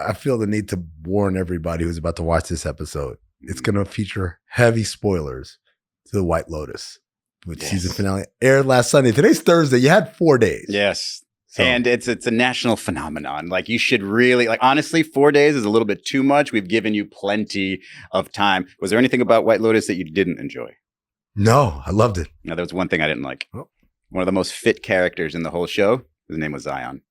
I feel the need to warn everybody who's about to watch this episode. It's going to feature heavy spoilers to the White Lotus, which season finale aired last Sunday. Today's Thursday. You had 4 days. Yes. So. And it's a national phenomenon. Like, you should really, like, honestly, 4 days is a little bit too much. We've given you plenty of time. Was there anything about White Lotus that you didn't enjoy? No, I loved it. No, there was one thing I didn't like. Oh. One of the most fit characters in the whole show, his name was Zion.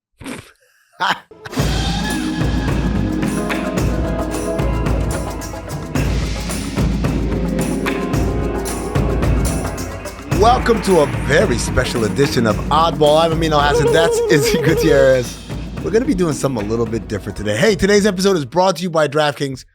Welcome to a very special edition of Oddball. I'm Amin and Izzy. That's Izzy Gutierrez. We're going to be doing something a little bit different today. Hey, today's episode is brought to you by DraftKings.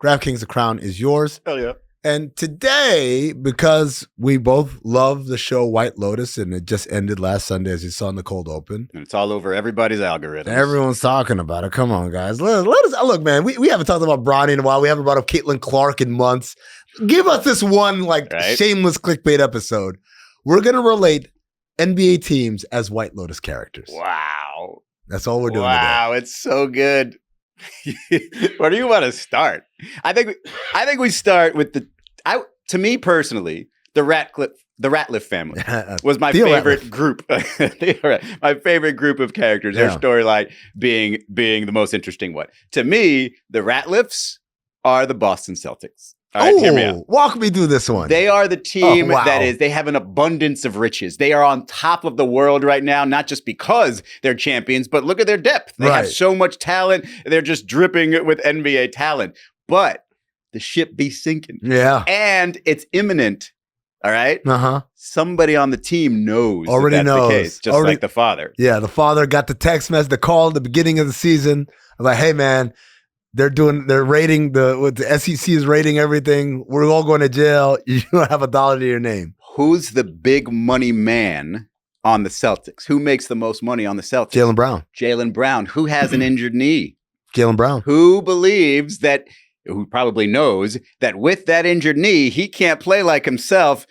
DraftKings, the crown is yours. Hell yeah. And today, because we both love the show White Lotus, and it just ended last Sunday, as you saw in the cold open. And it's all over everybody's algorithm. Everyone's talking about it. Come on, guys. Let us look, man. We haven't talked about Bronny in a while. We haven't brought up Caitlin Clark in months. Give us this one shameless clickbait episode. We're going to relate NBA teams as White Lotus characters. Wow. That's all we're doing today. Wow, it's so good. Where do you want to start? I think we start with to me personally, the Ratliff family was my favorite group. My favorite group of characters. Their storyline being the most interesting one. To me, the Ratliffs are the Boston Celtics. All right, hear me out. Walk me through this one. They are the team they have an abundance of riches. They are on top of the world right now, not just because they're champions, but look at their depth. They have so much talent. They're just dripping with NBA talent. But the ship be sinking. Yeah. And it's imminent. All right? Uh-huh. Somebody on the team knows that's the case, just like the father. Yeah, the father got the text message, the call at the beginning of the season. I'm like, hey, man, they're rating the SEC is rating everything. We're all going to jail. You don't have $1 to your name. Who's the big money man on the Celtics? Who makes the most money on the Celtics? Jaylen Brown. Who has an injured knee? Jaylen Brown. Who probably knows that with that injured knee, he can't play like himself.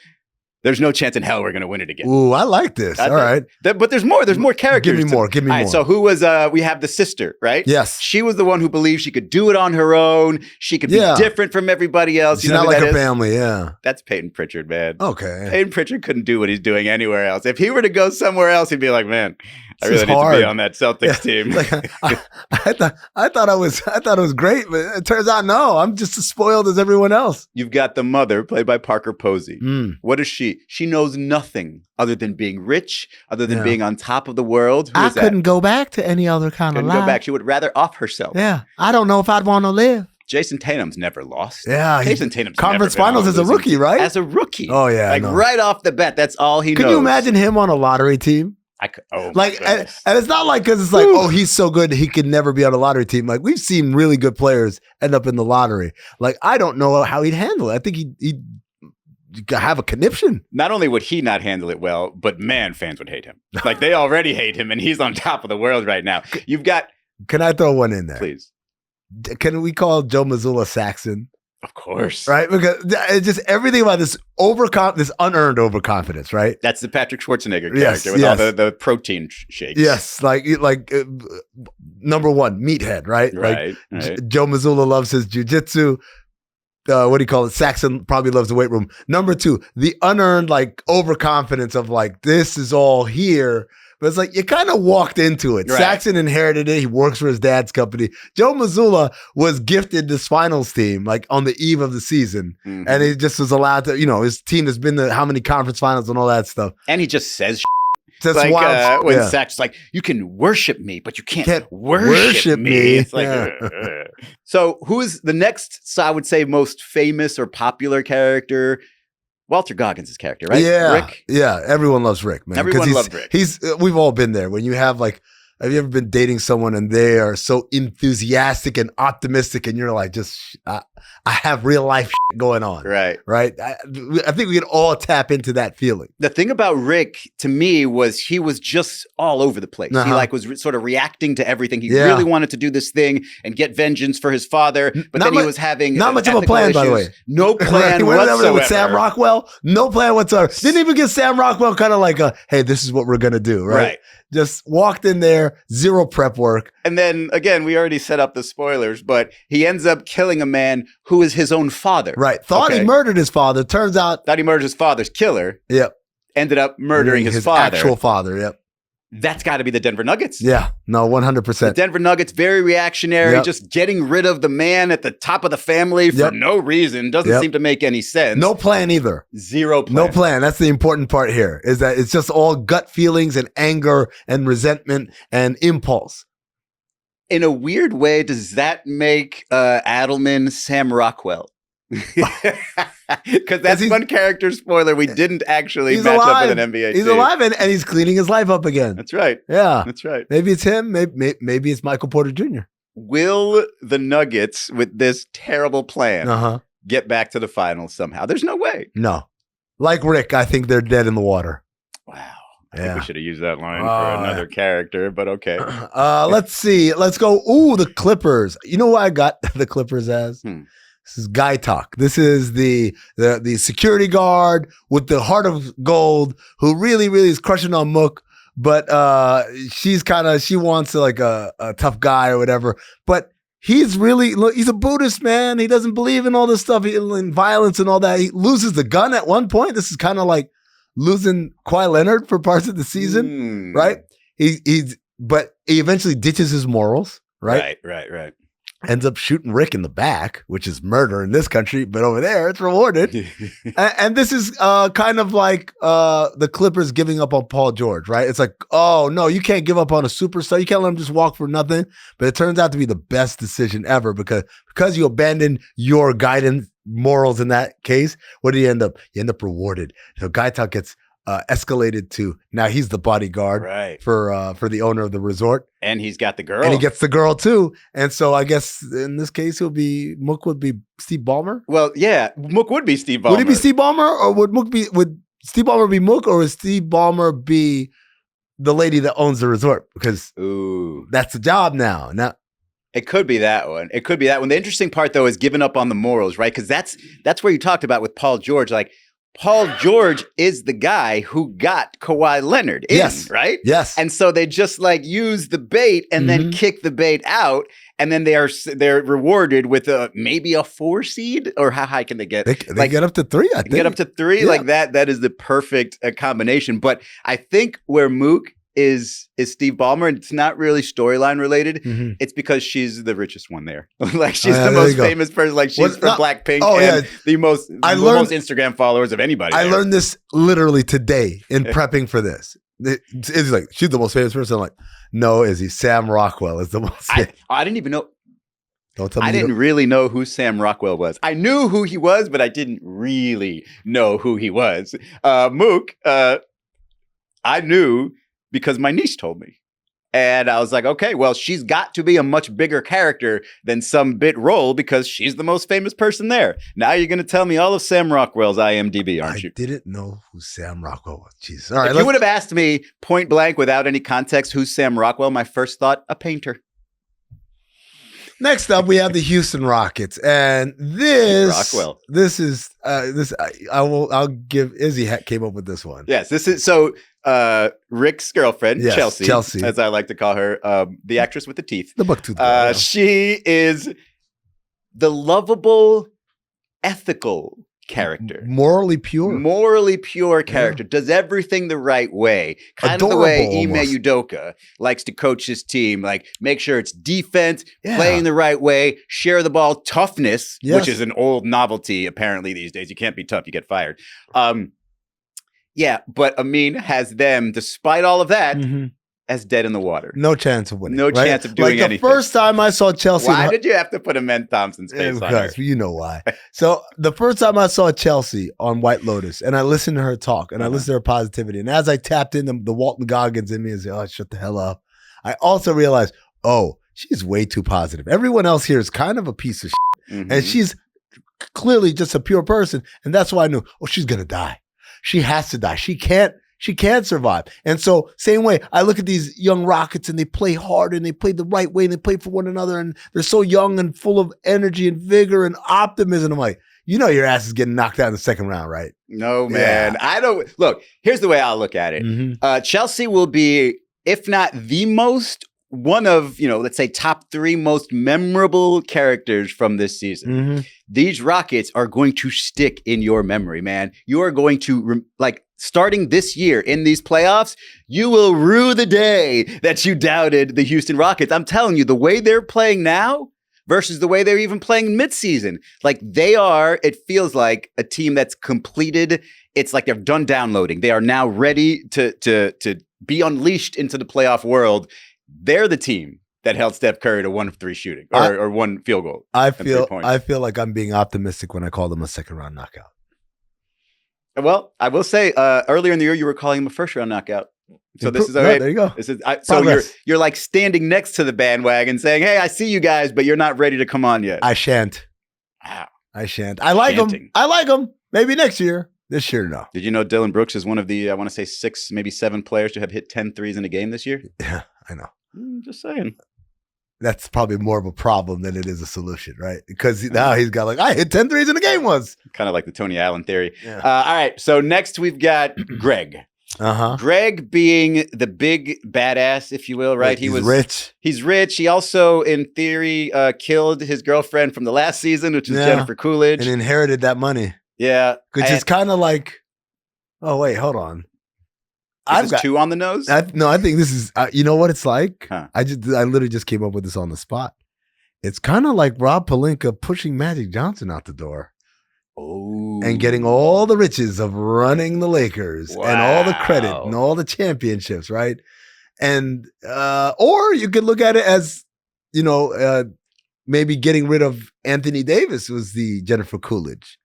There's no chance in hell we're going to win it again. Ooh, I like this. All right. But there's more. There's more characters. Give me more. All right, so who was, we have the sister, right? Yes. She was the one who believed she could do it on her own. She could be different from everybody else. She's not like her family, yeah. That's Peyton Pritchard, man. Okay. Peyton Pritchard couldn't do what he's doing anywhere else. If he were to go somewhere else, he'd be like, man, I really need to be on that Celtics team. I thought it was great, but it turns out no. I'm just as spoiled as everyone else. You've got the mother, played by Parker Posey. What is she? She knows nothing other than being rich, other than being on top of the world. I couldn't go back to any other kind of life. Go back. She would rather off herself. Yeah, I don't know if I'd want to live. Jason Tatum's never lost. Yeah, Jason Tatum's conference finals as a rookie, right? As a rookie. Oh yeah, right off the bat, that's all he knows. Can you imagine him on a lottery team? And it's not like because it's like, oh, he's so good he could never be on a lottery team. Like, we've seen really good players end up in the lottery. Like, I don't know how he'd handle it. I think he'd have a conniption. Not only would he not handle it well, but man, fans would hate him. Like, they already hate him, and he's on top of the world right now. You've got. Can I throw one in there? Please. Can we call Joe Mazzulla Saxon? Of course. Right? Because it's just everything about this unearned overconfidence, right? That's the Patrick Schwarzenegger character with all the protein shakes. Yes. Like number one, meathead, right? Right. Joe Mazzulla loves his jujitsu. What do you call it? Saxon probably loves the weight room. Number two, the unearned overconfidence of this is all here. But it's like you kind of walked into it. Right. Saxon inherited it. He works for his dad's company. Joe Mazzulla was gifted this finals team on the eve of the season. Mm-hmm. And he just was allowed to, his team has been to how many conference finals and all that stuff. And he just says That's wild. When Saxon's like, you can worship me, but you can't worship me. It's like, So who is the next, I would say, most famous or popular character? Walter Goggins' character, right? Yeah. Rick? Yeah. Everyone loves Rick, man. Everyone loves Rick. We've all been there. When you have have you ever been dating someone and they are so enthusiastic and optimistic and you're like, I have real life going on. Right. Right. I think we can all tap into that feeling. The thing about Rick to me was he was just all over the place. He was sort of reacting to everything. He really wanted to do this thing and get vengeance for his father, but then he was having not much of a plan, by the way. No plan whatsoever. With Sam Rockwell, no plan whatsoever. Didn't even give Sam Rockwell kind of hey, this is what we're gonna do, right? Just walked in there. there, zero prep work. And then again, we already set up the spoilers, but he ends up killing a man who is his own father. Right. Thought he murdered his father. Turns out. Thought he murdered his father's killer. Yep. Ended up murdering his father. Actual father. Yep. That's got to be the Denver Nuggets. Yeah. No, 100%. The Denver Nuggets, very reactionary, just getting rid of the man at the top of the family for no reason. Doesn't seem to make any sense. No plan either. Zero plan. No plan. That's the important part here, is that it's just all gut feelings and anger and resentment and impulse. In a weird way, does that make Adelman Sam Rockwell? Because that's one character spoiler we didn't actually match up with an NBA He's team. alive and he's cleaning his life up again. That's right. Yeah. That's right. Maybe it's him. Maybe it's Michael Porter Jr. Will the Nuggets, with this terrible plan, get back to the finals somehow? There's no way. No. Like Rick, I think they're dead in the water. Wow. I think we should have used that line for another character, but okay. Let's see. Let's go. Ooh, the Clippers. You know what I got the Clippers as? This is Guy Talk. This is the security guard with the heart of gold who really, really is crushing on Mook, but she wants like a tough guy or whatever. But he's a Buddhist, man. He doesn't believe in all this stuff, in violence and all that. He loses the gun at one point. This is kind of like losing Kawhi Leonard for parts of the season, right? But he eventually ditches his morals, right? Right. Ends up shooting Rick in the back, which is murder in this country, but over there it's rewarded. and this is kind of like the Clippers giving up on Paul George, right? It's like, oh no, you can't give up on a superstar. You can't let him just walk for nothing. But it turns out to be the best decision ever because you abandoned your guidance morals in that case. What do you end up? You end up rewarded. So Guy Talk gets escalated to now he's the bodyguard for the owner of the resort, and he's got the girl, and he gets the girl too. And so I guess in this case Mook would be Steve Ballmer. Well, yeah, Mook would be Steve Ballmer. Would he be Steve Ballmer, or would Steve Ballmer be Mook, or would Steve Ballmer be the lady that owns the resort? Because that's the job now. It could be that one. The interesting part though is giving up on the morals, right? Because that's where you talked about with Paul George, like. Paul George is the guy who got Kawhi Leonard in, right? Yes. And so they just like use the bait and then kick the bait out, and then they're rewarded with maybe a 4 seed, or how high can they get? They get up to 3, I think. Get up to 3, like that. That is the perfect combination. But I think where Mook is Steve Ballmer, and it's not really storyline related. It's because she's the richest one there. Like she's the most famous person. Like she's from Blackpink and the most Instagram followers of anybody. I learned this literally today in prepping for this. It's like she's the most famous person. I'm like, no, Izzy, Sam Rockwell is the most. I didn't even know. Don't tell me I didn't really know who Sam Rockwell was. I knew who he was, but I didn't really know who he was. Mook, I knew because my niece told me. And I was like, okay, well, she's got to be a much bigger character than some bit role because she's the most famous person there. Now you're going to tell me all of Sam Rockwell's IMDb, aren't you? I didn't know who Sam Rockwell was. Jesus. All right, if you would have asked me point blank without any context, who's Sam Rockwell? My first thought, a painter. Next up, we have the Houston Rockets, and I'll give Izzy came up with this one. Yes, this is Rick's girlfriend, Chelsea, as I like to call her, the actress with the teeth. The bucktooth. She is the lovable, ethical character. Morally pure character. Does everything the right way. Kind of the way Ime Udoka likes to coach his team. Like, make sure it's defense, playing the right way, share the ball, toughness, which is an old novelty apparently these days. You can't be tough, you get fired. But Amin has them, despite all of that, as dead in the water. No chance of winning. No chance of doing anything. The first time I saw Chelsea. Why did you have to put Amen Thompson's face on her? You know why. So the first time I saw Chelsea on White Lotus, and I listened to her talk, and I listened to her positivity, and as I tapped in the Walton Goggins in me and said, oh, shut the hell up, I also realized, she's way too positive. Everyone else here is kind of a piece of shit. And she's clearly just a pure person. And that's why I knew, she's going to die. She has to die. She can't survive. And so same way, I look at these young Rockets and they play hard and they play the right way and they play for one another and they're so young and full of energy and vigor and optimism. I'm like, your ass is getting knocked out in the second round, right? No, man. I don't. Look, here's the way I'll look at it. Chelsea will be if not the most, one of, let's say top 3 most memorable characters from this season. Mm-hmm. These Rockets are going to stick in your memory, man. You are going to, starting this year in these playoffs, you will rue the day that you doubted the Houston Rockets. I'm telling you, the way they're playing now versus the way they're even playing midseason, it feels like a team that's completed. It's like they're done downloading. They are now ready to be unleashed into the playoff world. They're the team that held Steph Curry to 1 of 3 shooting or 1 field goal. I feel like I'm being optimistic when I call them a second round knockout. Well, I will say earlier in the year you were calling him a first round knockout. So this is there you go. This is so you're like standing next to the bandwagon saying, "Hey, I see you guys, but you're not ready to come on yet." I shan't. Wow. I shan't. I like them. I like them. Maybe next year. This year, no. Did you know Dylan Brooks is one of the, I want to say 6, maybe 7 players to have hit 10 threes in a game this year? Yeah, I know. Just saying. That's probably more of a problem than it is a solution, right? Because now he's got I hit 10 threes in a game once. Kind of like the Tony Allen theory. Yeah. All right, so next we've got Greg. Uh-huh. Greg being the big badass, if you will, right? He's rich. He's rich. He also, in theory, killed his girlfriend from the last season, which was Jennifer Coolidge. And inherited that money. Yeah. Which is kind of like, oh, wait, hold on. I've got 2 on the nose? I think this is, you know what it's like? Huh. I literally just came up with this on the spot. It's kind of like Rob Pelinka pushing Magic Johnson out the door. Oh. And getting all the riches of running the Lakers and all the credit and all the championships, right? And, or you could look at it as, maybe getting rid of Anthony Davis was the Jennifer Coolidge.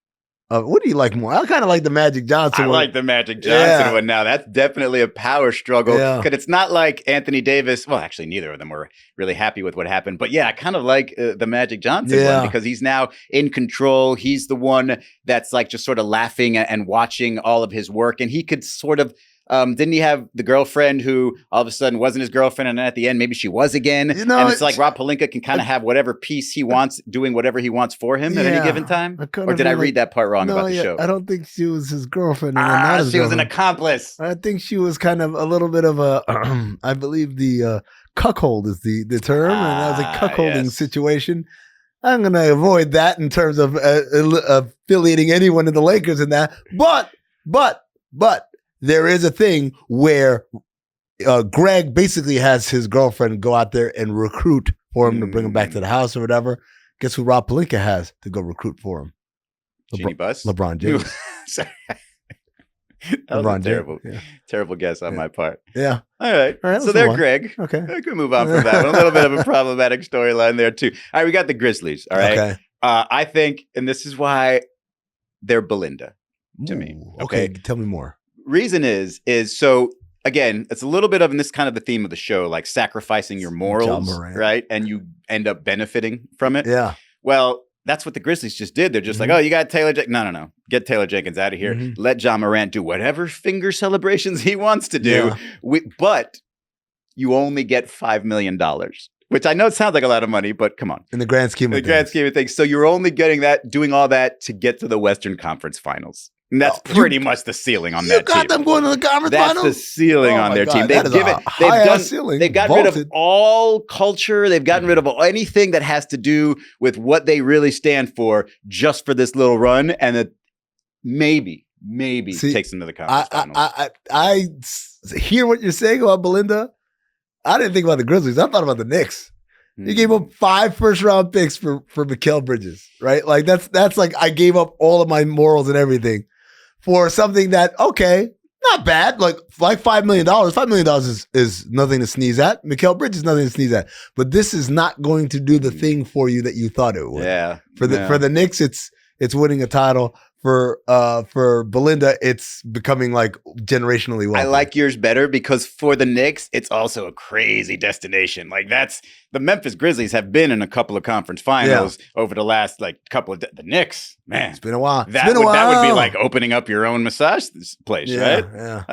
What do you like more? I kind of like the Magic Johnson one. I like the Magic Johnson one now. That's definitely a power struggle. Because it's not like Anthony Davis. Well, actually, neither of them were really happy with what happened. But yeah, I kind of like the Magic Johnson one because he's now in control. He's the one that's like just sort of laughing and watching all of his work. And he could sort of, didn't he have the girlfriend who all of a sudden wasn't his girlfriend, and then at the end maybe she was again? And it's like Rob Pelinka can kind of have whatever piece he wants, doing whatever he wants for him at any given time. Or did I read that part wrong about the show? I don't think she was his girlfriend. She was an accomplice. I think she was kind of a little bit of a, I believe the cuckold is the term, and that was a cuckolding situation. I'm going to avoid that in terms of affiliating anyone in the Lakers in that. But there is a thing where Greg basically has his girlfriend go out there and recruit for him to bring him back to the house or whatever. Guess who Rob Pelinka has to go recruit for him? Genie Bus? LeBron James. Sorry. That was a terrible guess on my part. Yeah. All right. So they're Greg. Okay. I could move on from that one. A little bit of a problematic storyline there too. All right, we got the Grizzlies. All right. Okay. I think, and this is why they're Belinda to me. Okay. Tell me more. Reason is so again, it's a little bit of, and this is kind of the theme of the show, like sacrificing your morals, right? And you end up benefiting from it. Yeah. Well, that's what the Grizzlies just did. They're just like, oh, you got Taylor Jenkins. No. Get Taylor Jenkins out of here. Let Ja Morant do whatever finger celebrations he wants to do. Yeah. But you only get $5 million. Which I know it sounds like a lot of money, but come on. In the grand scheme of things. So you're only getting that, doing all that to get to the Western Conference Finals. And that's pretty much the ceiling on that team. You got them going to the conference finals? That's the ceiling on their team. They've gotten rid of all culture. They've gotten rid of anything that has to do with what they really stand for just for this little run. And that maybe takes them to the conference finals. I hear what you're saying about Belinda. I didn't think about the Grizzlies. I thought about the Knicks. You gave up 5 first-round picks for Mikal Bridges, right? Like that's like I gave up all of my morals and everything for something that, okay, not bad. Like $5 million. $5 million is nothing to sneeze at. Mikal Bridges is nothing to sneeze at. But this is not going to do the thing for you that you thought it would. Yeah. For the Knicks, it's winning a title. For Belinda, it's becoming like generationally wealthy. I like yours better because for the Knicks, it's also a crazy destination. Like the Memphis Grizzlies have been in a couple of conference finals over the last couple of the Knicks. Man, it's been a while. That would be like opening up your own massage place, right? Yeah.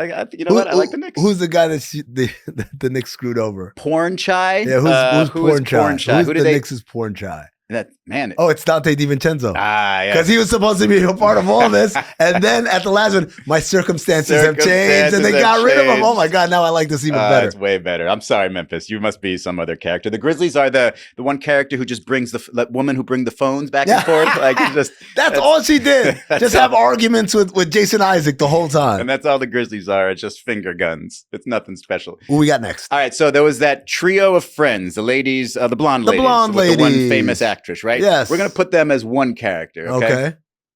What? I like the Knicks. Who's the guy that the Knicks screwed over? Porn Chai. Yeah, who's Porn Chai? Who did the Knicks' Porn Chai? That man. Oh, it's Dante DiVincenzo. Yeah. Because he was supposed to be a part of all this. And then at the last one, my circumstances have changed and they got rid of him. Oh my God, now I like this even better. It's way better. I'm sorry, Memphis. You must be some other character. The Grizzlies are the one character who just brings the woman who brings the phones back and forth. Like that's all she did. Just have arguments with Jason Isaac the whole time. And that's all the Grizzlies are. It's just finger guns. It's nothing special. What we got next? All right. So there was that trio of friends, the ladies, the blonde ladies. The one famous actress, right? Yes. We're going to put them as one character. Okay.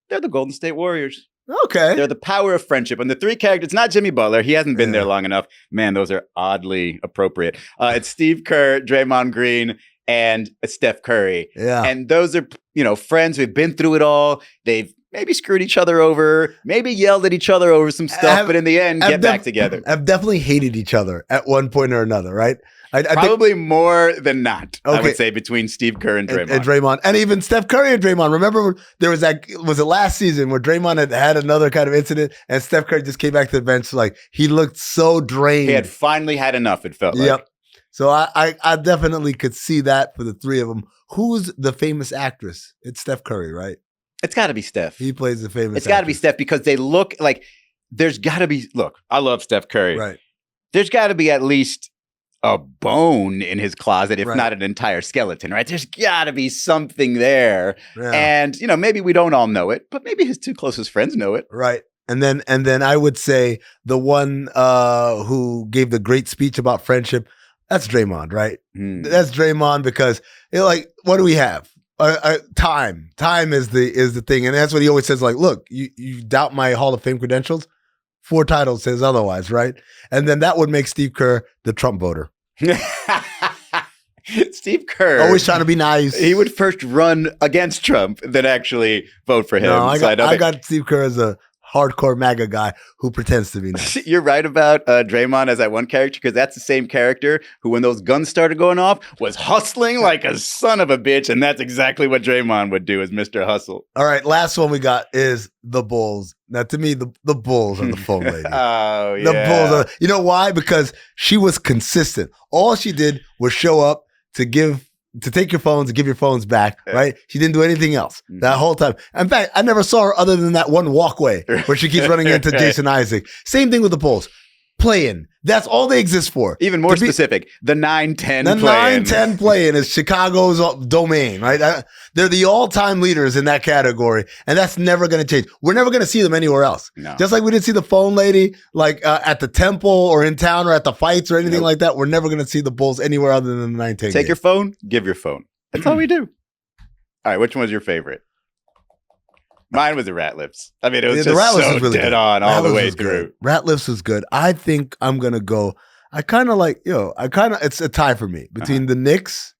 They're the Golden State Warriors. Okay. They're the power of friendship. And the three characters, it's not Jimmy Butler. He hasn't been there long enough. Man, those are oddly appropriate. It's Steve Kerr, Draymond Green, and Steph Curry. Yeah. And those are, friends who've been through it all. They've maybe screwed each other over, maybe yelled at each other over some stuff, but in the end, get back together. Have definitely hated each other at one point or another, right? I Probably more than not, I would say, between Steve Kerr and Draymond. And even Steph Curry and Draymond. Remember there was was it last season where Draymond had another kind of incident and Steph Curry just came back to the bench like he looked so drained. He had finally had enough, it felt like. Yep. So I definitely could see that for the three of them. Who's the famous actress? It's Steph Curry, right? It's got to be Steph. He plays the famous It's got to be Steph because they look like there's got to be, look, I love Steph Curry. Right. There's got to be at least a bone in his closet, if not an entire skeleton, right? There's got to be something there. Yeah. And, maybe we don't all know it, but maybe his two closest friends know it. Right. And then I would say the one who gave the great speech about friendship, that's Draymond, right? That's Draymond because what do we have? Time is the thing. And that's what he always says, like, look, you doubt my Hall of Fame credentials? 4 titles says otherwise, right? And then that would make Steve Kerr the Trump voter. Steve Kerr. Always trying to be nice. He would first run against Trump, then actually vote for him. No, I got Steve Kerr as a hardcore MAGA guy who pretends to be nice. You're right about Draymond as that one character because that's the same character who, when those guns started going off, was hustling like a son of a bitch, and that's exactly what Draymond would do as Mr. Hustle. All right, last one we got is the Bulls. Now, to me, the Bulls are the phone lady. Oh, yeah. The Bulls are. You know why? Because she was consistent. All she did was show up to take your phones and give your phones back, right? She didn't do anything else that whole time. In fact, I never saw her other than that one walkway where she keeps running into Jason Isaac. Same thing with the Bulls. Play-in. That's all they exist for. Even more specific, the 9-10 play-in. The 9-10 play-in is Chicago's domain, right? They're the all-time leaders in that category, and that's never going to change. We're never going to see them anywhere else. No. Just like we didn't see the phone lady at the temple or in town or at the fights or anything like that, we're never going to see the Bulls anywhere other than the 9-10 Take your phone, give your phone. That's all we do. All right, which one was your favorite? Mine was the Ratliffs. I mean, it was just so really dead on all the way through. Ratliffs was good. I think I'm going to go. It's a tie for me between the Knicks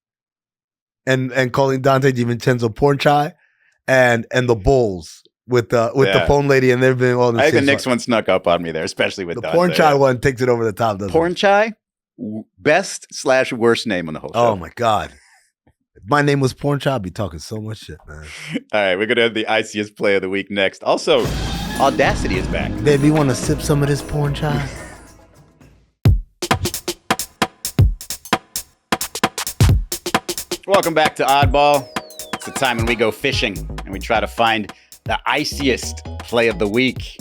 and calling Dante DiVincenzo porn chai and the Bulls with the phone lady. And they've been all the I think the Knicks one snuck up on me there, especially with the Dante. porn chai one takes it over the top. Porn chai, best/worst name on the whole show. Oh my God. If my name was Porn Chai, I'd be talking so much shit, man. All right, we're going to have the Iciest play of the week next. Also, Audacity is back. Baby, you want to sip some of this Porn Chai? Welcome back to Oddball. It's the time when we go fishing and we try to find the iciest play of the week.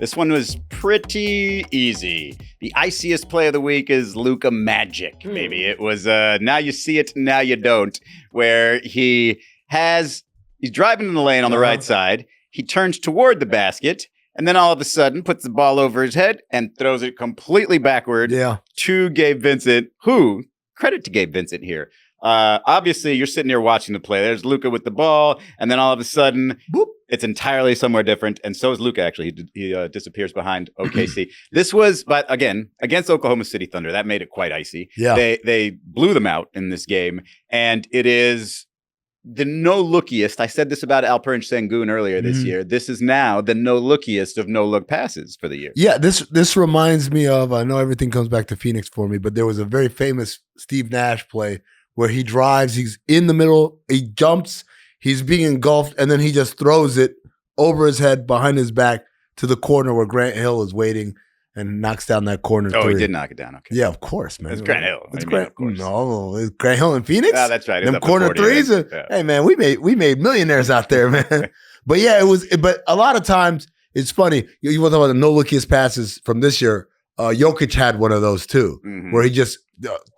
This one was pretty easy. The iciest play of the week is Luka Magic, baby. It was now you see it, now you don't, where he's driving in the lane on the right side. He turns toward the basket and then all of a sudden puts the ball over his head and throws it completely backward to Gabe Vincent, who, credit to Gabe Vincent here. Obviously, you're sitting here watching the play. There's Luka with the ball, and then all of a sudden, boop, it's entirely somewhere different. And so is Luka, actually. He disappears behind OKC. This was, but again, against Oklahoma City Thunder. That made it quite icy. Yeah. They blew them out in this game, and it is the no-lookiest. I said this about Alperen Sengun earlier this year. This is now the no-lookiest of no-look passes for the year. Yeah, this reminds me of, I know everything comes back to Phoenix for me, but there was a very famous Steve Nash play where he drives, he's in the middle, he jumps, he's being engulfed, and then he just throws it over his head, behind his back, to the corner where Grant Hill is waiting. and knocks down that corner Oh, three. he did knock it down. Okay. Yeah, of course, man. It's Grant Hill. It's Grant. Of course. No, it's Grant Hill and Phoenix. Oh, that's right. Them corner threes. Hey, man, we made millionaires out there, man. But yeah, it was. But a lot of times it's funny. You want to talk about the no lookiest passes from this year? Jokic had one of those too, where he just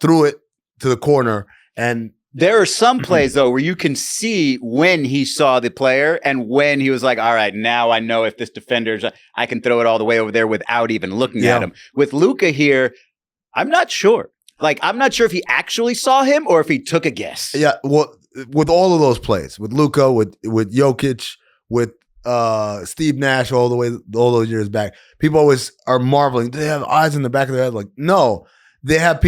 threw it to the corner. And there are some plays though where you can see when he saw the player and when he was like, all right, now I know if this defender's, I can throw it all the way over there without even looking at him. With Luka here, I'm not sure. Like, I'm not sure if he actually saw him or if he took a guess. Yeah, well, with all of those plays, with Luka, with Jokic, with Steve Nash all those years back, people always are marveling. Do they have eyes in the back of their head? Like, no, they have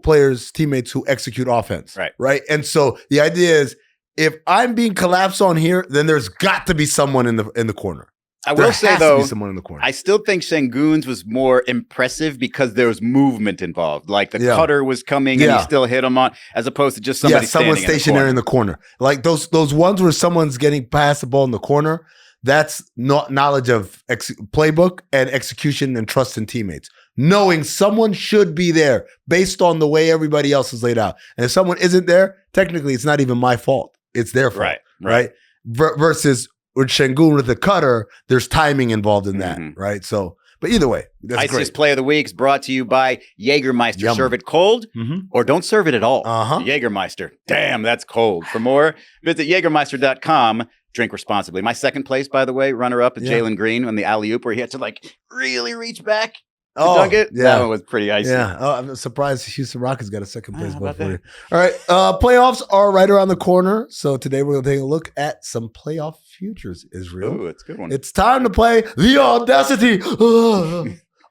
players, teammates who execute offense. Right. And so the idea is, if I'm being collapsed on here, then there's got to be someone in the corner. I will say though, someone in the corner. I still think Sengun's was more impressive because there was movement involved. Like the cutter was coming and he still hit him on, as opposed to just someone stationary in the corner. Like those ones where someone's getting past the ball in the corner. That's not knowledge of playbook and execution and trust in teammates. Knowing someone should be there based on the way everybody else is laid out. And if someone isn't there, technically it's not even my fault. It's their fault. Right? Versus with Sengun with the cutter, there's timing involved in that. Right? So, but either way, that's Iciest great. Play of the Week is brought to you by Jägermeister. Serve it cold or don't serve it at all. Jägermeister. Damn, that's cold. For more, visit Jägermeister.com. Drink responsibly. My second place, by the way, runner-up is Jalen Green on the alley-oop where he had to like really reach back to dunk it. That one was pretty icy. Yeah. Oh, I'm surprised Houston Rockets got a second place vote for you. All right. Playoffs are right around the corner. So today we're going to take a look at some playoff futures, Israel. Ooh, it's a good one. It's time to play the Audacity.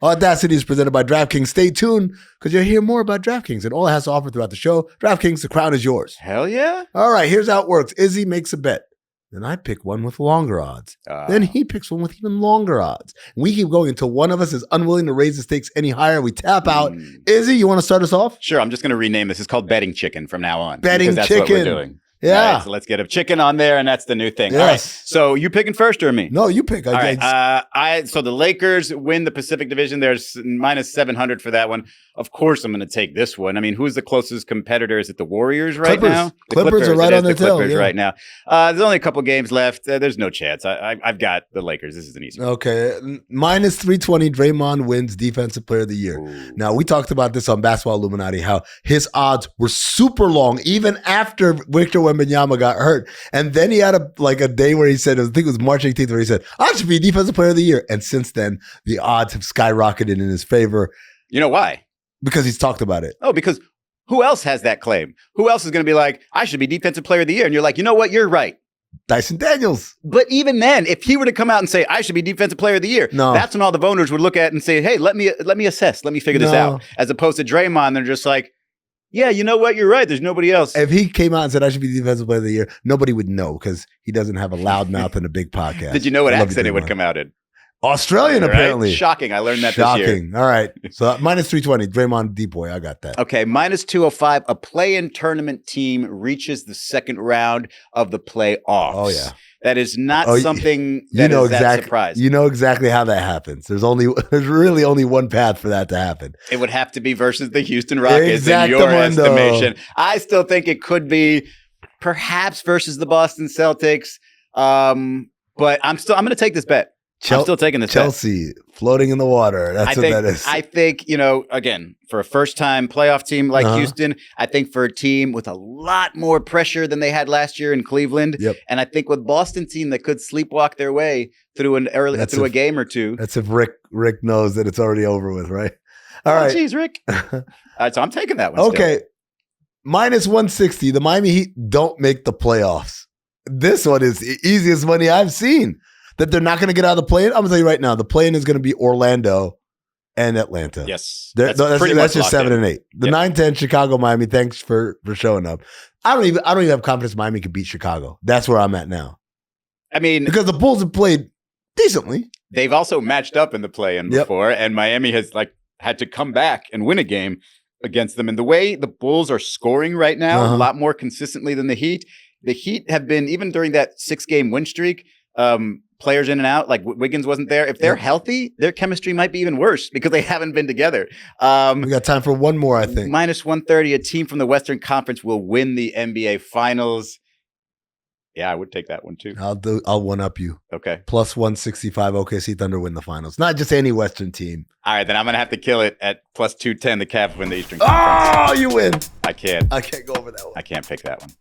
Audacity is presented by DraftKings. Stay tuned because you'll hear more about DraftKings and all it has to offer throughout the show. DraftKings, the crown is yours. Hell yeah. All right. Here's how it works. Izzy makes a bet. Then I pick one with longer odds. Then he picks one with even longer odds. We keep going until one of us is unwilling to raise the stakes any higher. We tap out. Izzy, you want to start us off? Sure. I'm just going to rename this. It's called Betting Chicken from now on. Betting that's Chicken. What we're doing. Yeah. Right, so let's get a chicken on there, and that's the new thing. Yes. All right. So you picking first or me? No, you pick. All right. So the Lakers win the Pacific Division. There's minus 700 for that one. Of course, I'm going to take this one. I mean, who's the closest competitor? Is it the Warriors right now? The Clippers are right on their tail. Clippers right now. There's only a couple games left. There's no chance. I've got the Lakers. This is an easy one. Okay. Minus 320, Draymond wins Defensive Player of the Year. Ooh. Now, we talked about this on Basketball Illuminati, how his odds were super long, even after Victor Wembanyama got hurt. And then he had a day where he said, I think it was March 18th, where he said, I should be Defensive Player of the Year. And since then, the odds have skyrocketed in his favor. You know why? Because he's talked about it. Oh, because who else has that claim? Who else is going to be like, I should be Defensive Player of the Year? And you're like, you know what? You're right. Dyson Daniels. But even then, if he were to come out and say, I should be Defensive Player of the Year, that's when all the voters would look at it and say, hey, let me assess. Let me figure this out. As opposed to Draymond, they're just like, yeah, you know what? You're right. There's nobody else. If he came out and said, I should be Defensive Player of the Year, nobody would know because he doesn't have a loud mouth and a big podcast. Did you know what accent it would come out in? Australian, right? Apparently. Shocking. I learned that this year. All right. So minus 320, Draymond D-Boy. I got that. Okay. Minus 205. A play-in tournament team reaches the second round of the playoffs. Oh, yeah. That is not something that surprising. You know exactly how that happens. There's really only one path for that to happen. It would have to be versus the Houston Rockets in your estimation. I still think it could be perhaps versus the Boston Celtics. But I'm going to take this bet. I'm still taking this Chelsea bet. Floating in the water. That's what that is. I think, again, for a first-time playoff team like Houston, I think for a team with a lot more pressure than they had last year in Cleveland, and I think with Boston team that could sleepwalk their way through a game or two. That's if Rick knows that it's already over with, right? All right. Jeez, Rick. All right, so I'm taking that one. Okay. Minus 160. The Miami Heat don't make the playoffs. This one is the easiest money I've seen. That they're not going to get out of the play-in. I'm going to tell you right now, the play-in is going to be Orlando and Atlanta. Yes. That's just 7 and 8. The 9-10 Chicago, Miami, thanks for showing up. I don't even have confidence Miami can beat Chicago. That's where I'm at now. I mean, because the Bulls have played decently. They've also matched up in the play-in before, and Miami has had to come back and win a game against them. And the way the Bulls are scoring right now, a lot more consistently than the Heat. The Heat have been, even during that 6-game win streak, players in and out, like Wiggins wasn't there. If they're healthy, their chemistry might be even worse because they haven't been together. We got time for one more, I think. Minus 130, a team from the Western Conference will win the NBA Finals. Yeah, I would take that one too. I'll one up you. Okay. Plus 165 OKC Thunder win the finals. Not just any Western team. All right, then I'm gonna have to kill it at plus 210. The Cavs win the Eastern Conference. Oh, you win. I can't go over that one. I can't pick that one.